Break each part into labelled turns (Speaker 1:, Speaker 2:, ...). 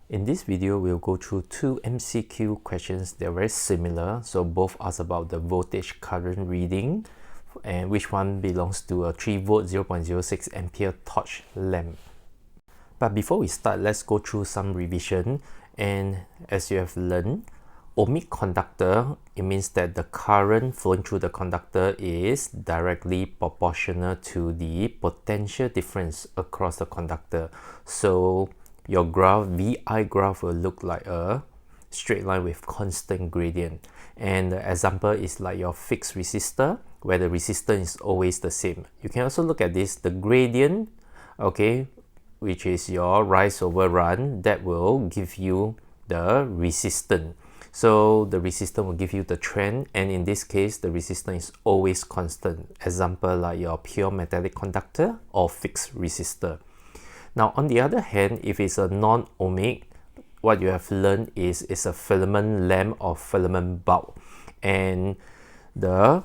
Speaker 1: In this video, we'll go through two MCQ questions. They're very similar. So both ask about the voltage current reading and which one belongs to a 3 volt 0.06 ampere torch lamp. But before we start, let's go through some revision. And as you have learned, ohmic conductor, it means that the current flowing through the conductor is directly proportional to the potential difference across the conductor. So your graph, VI graph, will look like a straight line with constant gradient. And the example is like your fixed resistor, where the resistance is always the same. You can also look at this, the gradient, okay, which is your rise over run, that will give you the resistance. So the resistance will give you the trend, and in this case, the resistance is always constant. Example like your pure metallic conductor or fixed resistor. Now, on the other hand, if it's a non-ohmic, what you have learned is it's a filament lamp or filament bulb, and the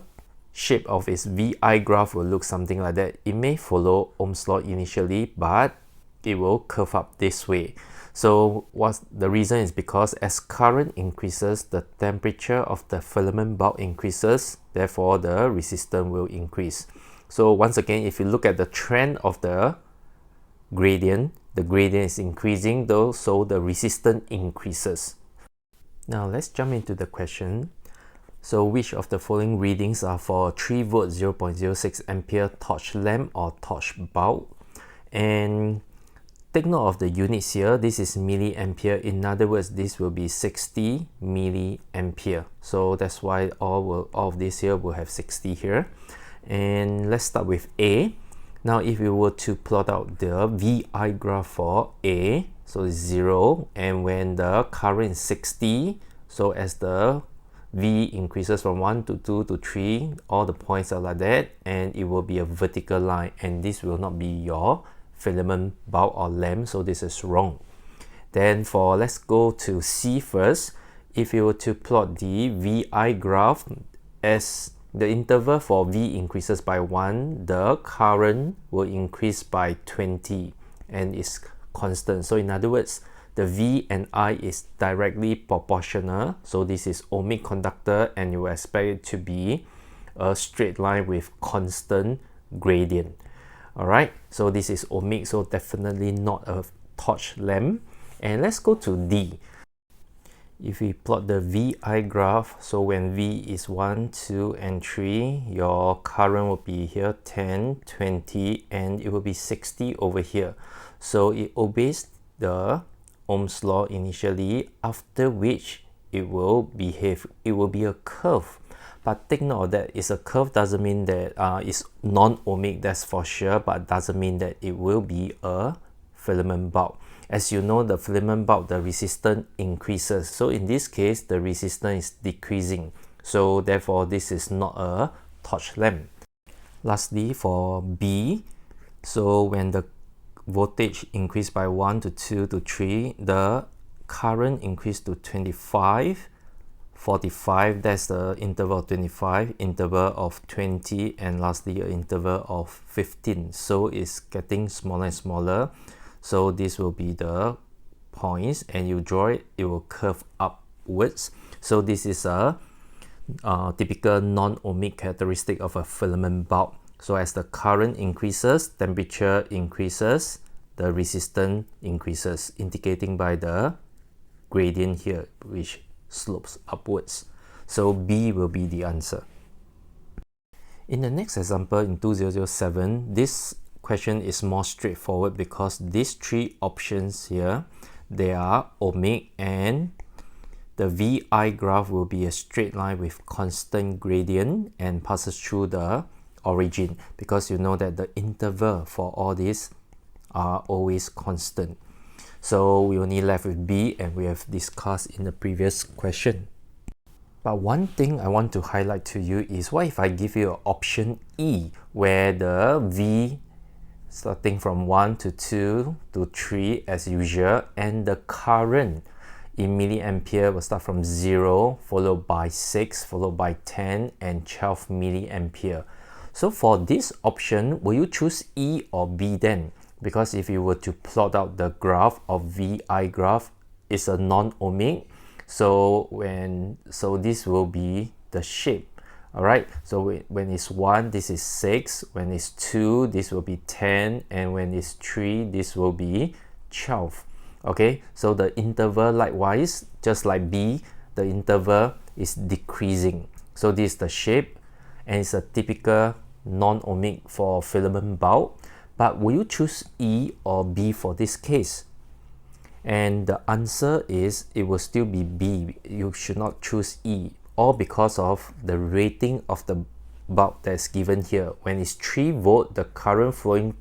Speaker 1: shape of its VI graph will look something like that. It may follow Ohm's law initially, but it will curve up this way. So what's the reason is because as current increases, the temperature of the filament bulb increases, therefore the resistance will increase. So once again, if you look at the trend of the gradient is increasing though, so the resistance increases. Now let's jump into the question. So which of the following readings are for a 3 volt 0.06 ampere torch lamp or torch bulb? And take note of the units here. This is milliampere. In other words, this will be 60 milliampere. So that's why all of this here will have 60 here. And let's start with A. Now, if we were to plot out the VI graph for A, so it's 0, and when the current is 60, so as the V increases from 1 to 2 to 3, all the points are like that, and it will be a vertical line, and this will not be your filament bulb or lamp, so this is wrong. Then let's go to C first. If you were to plot the VI graph, as the interval for V increases by 1, the current will increase by 20 and is constant. So in other words, the V and I is directly proportional. So this is ohmic conductor, and you expect it to be a straight line with constant gradient. Alright, so this is ohmic, so definitely not a torch lamp. And let's go to D. If we plot the VI graph, so when V is 1, 2, and 3, your current will be here 10, 20, and it will be 60 over here. So it obeys the Ohm's law initially, after which it will behave. It will be a curve. But take note of that, it's a curve doesn't mean that it's non-ohmic, that's for sure, but doesn't mean that it will be a filament bulb. As you know, the filament bulb, the resistance increases. So in this case, the resistance is decreasing. So therefore, this is not a torch lamp. Lastly, for B, so when the voltage increased by 1 to 2 to 3, the current increased to 25, 45, that's the interval of 25, interval of 20, and lastly, an interval of 15. So it's getting smaller and smaller. So this will be the points, and you draw it, it will curve upwards. So this is a typical non-ohmic characteristic of a filament bulb. So as the current increases, temperature increases, the resistance increases, indicating by the gradient here, which slopes upwards. So B will be the answer. In the next example, in 2007, this question is more straightforward because these three options here, they are ohmic, and the VI graph will be a straight line with constant gradient and passes through the origin, because you know that the interval for all these are always constant. So we only left with B, and we have discussed in the previous question. But one thing I want to highlight to you is, what if I give you option E, where the V starting from 1 to 2 to 3 as usual, and the current in milliampere will start from 0, followed by 6, followed by 10, and 12 milliampere. So for this option, will you choose E or B then? Because if you were to plot out the graph of VI graph, is a non-ohmic. So this will be the shape. All right, so when it's 1, this is 6, when it's 2, this will be 10, and when it's 3, this will be 12. Okay, so the interval likewise, just like B, the interval is decreasing. So this is the shape, and it's a typical non-ohmic for filament bulb. But will you choose E or B for this case? And the answer is it will still be B. You should not choose E, all because of the rating of the bulb that's given here. When it's 3 volt, the current flowing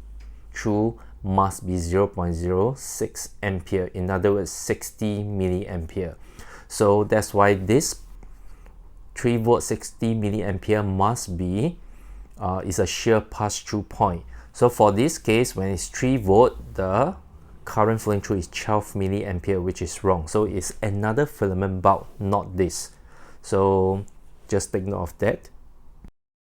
Speaker 1: through must be 0.06 ampere, in other words 60 milliampere. So that's why this 3 volt 60 milliampere must be is a shear pass-through point. So for this case, when it's 3 volt, the current flowing through is 12 milliampere, which is wrong. So it's another filament bulb, not this. So just take note of that.